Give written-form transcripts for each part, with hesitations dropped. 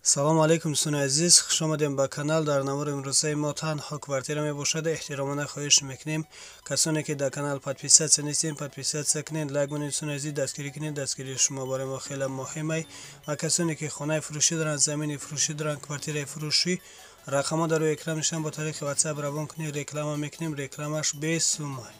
салом алейкум дӯстони азиз, хуш омадем ба канал. дар навори имрӯзаи мо танҳо квартира мебошад. эҳтиромона хоҳиш мекунем касоне ки дар канал подписатсия нестем, подписатсия кунед, лайк бонед. дӯстони азиз, дастгирӣ кунед. дастгирии шумо бораи мо хеле муҳимай. ва касоне ки хонаи фурӯшӣ доранд, замини фурӯшӣ доранд, квартираи фурӯшӣ, рақамҳо дар рӯи экран нишон, бо тариқи WhatsApp равон кунед, реклама мекунем. рекламаш бесумай.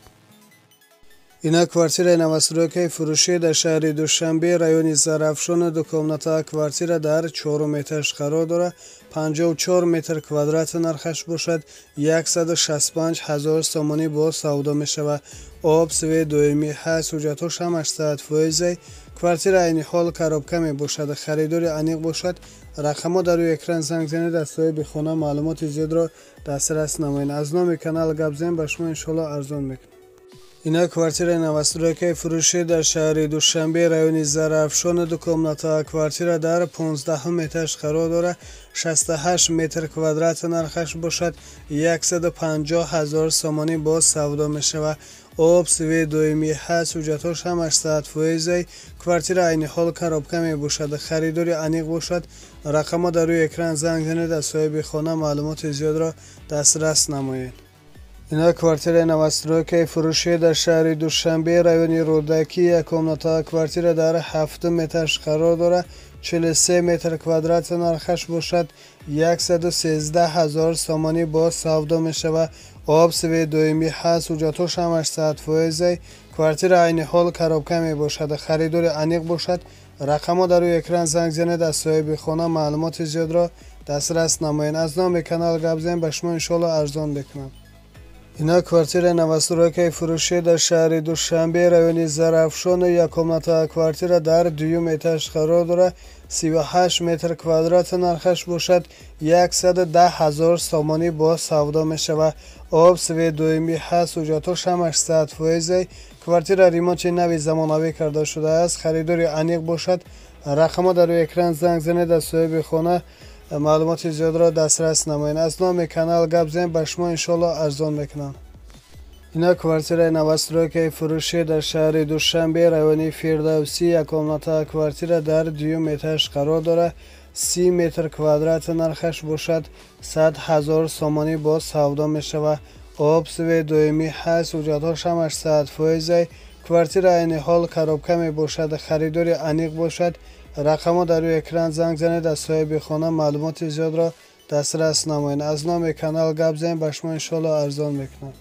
Ина квартираи навастройкаи фурӯшӣ дар шаҳри Душанбе, райони Зарафшон. Дукомната квартира дар 4 этаж қарор дорад. 54 метр квадрат нархаш бошад. 165 000 сомонӣ бо савдо мешавад. об, свет доимӣ ҳаст. ҳуҷҷатҳош ҳамаш 100%. квартира айни ҳол коробка мебошад. харидори аниқ бошад. рақамҳо дар рӯи экран занг занед, аз соҳиби хона маълумоти зиёдро дастрас намоед. аз номи канал гап зен ба шумо иншоалло арзон мекунад. ина квартираи навастройкаи фурӯшӣ дар шаҳри Душанбе, райони Зарафшон. дукомната квартира дар 15 этаж қарор дорад. 68 метр квадрат нархаш бошад. 150 000 сомонӣ бо савдо мешавад. об, свет доимӣ ҳаст. ҳуҷҷатҳош ҳамаш 100%. квартира айни ҳол коробка мебошад. харидори аниқ бошад. рақамҳо дар рӯи экран занг занед, аз соҳиби хона маълумоти зиёдро дастрас намоед. ина квартираи навастройкаи фурӯшӣ дар шаҳри Душанбе, райони Рӯдакӣ. якомната квартира дар 7 этаж қарор дорад. 43 метр квадрат нархаш бошад. 113 000 сомонӣ бо савдо мешавад. об, свет доимӣ ҳаст. ҳуҷҷатҳош ҳамаш 100%. квартира айни ҳол коробка мебошад. харидори аниқ бошад. рақамҳо дар рӯи экран занг занед, аз соҳиби хона маълумоти зиёдро дастрас намоед. аз номи канал гап зен ба шумо иншоалло арзон мекунам. ина квартираи навастройкаи фурӯшӣ дар шаҳри Душанбе, райони Зарафшон. якомната квартира дар 2 этаж қарор дорад. 38 метр квадрат нархаш бошад. 110 000 сомонӣ бо савдо мешавад. об, свет доимӣ ҳаст. ҳуҷҷатҳош ҳамаш 100%. квартира ремонти нави замонавӣ карда шудааст. харидори аниқ бошад. рақамҳо дар рӯи экран занг занед, аз соҳиби хона маълумоти зиёдро дастрас намоед. аз номи канал гап зен ба шумо иншоалло арзон мекунам. ина квартираи навастройкаи фурӯшӣ дар шаҳри Душанбе, райони Фирдавсӣ. якомната квартира дар 2 этаж қарор дорад. 30 метр квадрат нархаш бошад. 100 000 сомонӣ бо савдо мешавад. об, свет доимӣ ҳаст. ҳуҷҷатҳош ҳамаш 100%. квартира айни ҳол коробка мебошад. харидори аниқ бошад. рақамҳо дар рӯи экран занг занед, аз соҳиби хона маълумоти зиёдро дастрас намоед. аз номи канал гап зен ба шумо иншоалло арзон мекунам.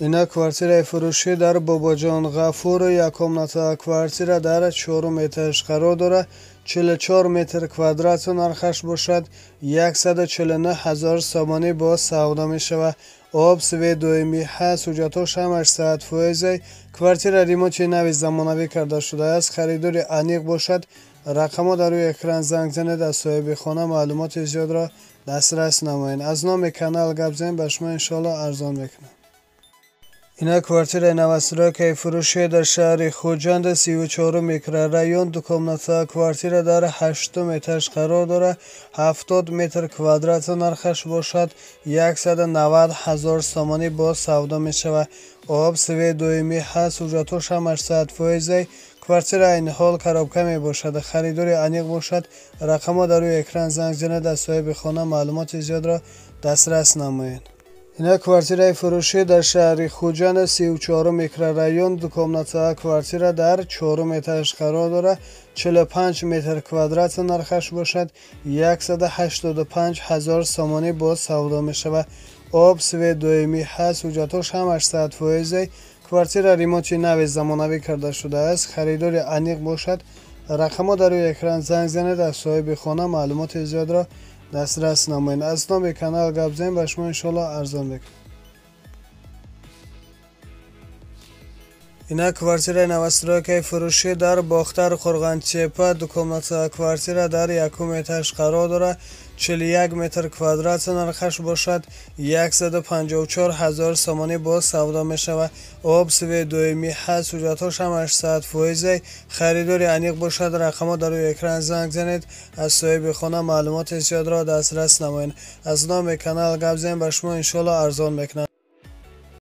ина квартираи фурӯшӣ дар Бобоҷон Ғафур. якомната квартира дар 4 этаж қарор дорад. 44 метр квадрат нархаш бошад. 149 000 сомонӣ бо савдо мешавад. об, свет доимӣ ҳаст. ҳуҷҷатҳош ҳамаш 100%. квартира ремонти нави замонавӣ карда шудааст. харидори аниқ бошад. рақамҳо дар рӯи экран занг занед, аз соҳиби хона маълумоти зиёдро дастрас намоед. аз номи канал гап зен ба шумо иншоалло арзон мекунам. ина квартираи навастройкаи фурӯшӣ дар шаҳри Хуҷанд, 34 микрорайон. дукомната квартира дар 8 этаж қарор дорад. 70 метр квадрат нархаш бошад. 190 000 сомонӣ бо савдо мешавад. об, свет доимӣ ҳаст. ҳуҷҷатҳош ҳамаш 100%. квартира айни ҳол коробка мебошад. харидори аниқ бошад. рақамҳо дар рӯи экран занг занед, аз соҳиби хона маълумоти зиёдро дастрас намоед. ина квартираи фурӯшӣ дар шаҳри Хуҷанд, 34 микрорайон. дукомната квартира дар 4 этаж қарор дорад. 45 метр квадрат нархаш бошад. 185 000 сомонӣ бо савдо мешавад. об, свет доимӣ ҳаст. ҳуҷҷатҳош ҳамаш 100%. квартира ремонти нави замонавӣ карда шудааст. харидори аниқ бошад. рақамҳо дар рӯи экран занг занед, аз соҳиби хона маълумоти зиёдро дастрас намоед. аз номи канал гап зен ба шумо иншоалло арзон мекунам. ина квартираи навастройкаи фурӯшӣ дар Бохтар Қурғантепа. дукомната квартира дар 1 этаж қарор дорад. 41 метр квадрат нархаш бошад. 154 000 сомонӣ бо савдо мешавад. об, свет доимӣ ҳаст. ҳуҷҷатҳош ҳамаш 100%. харидори аниқ бошад. рақамҳо дар рӯи экран занг занед, аз соҳиби хона маълумоти зиёдро дастрас намоед. аз номи канал гап зен ба шумо иншоалло арзон мекунам.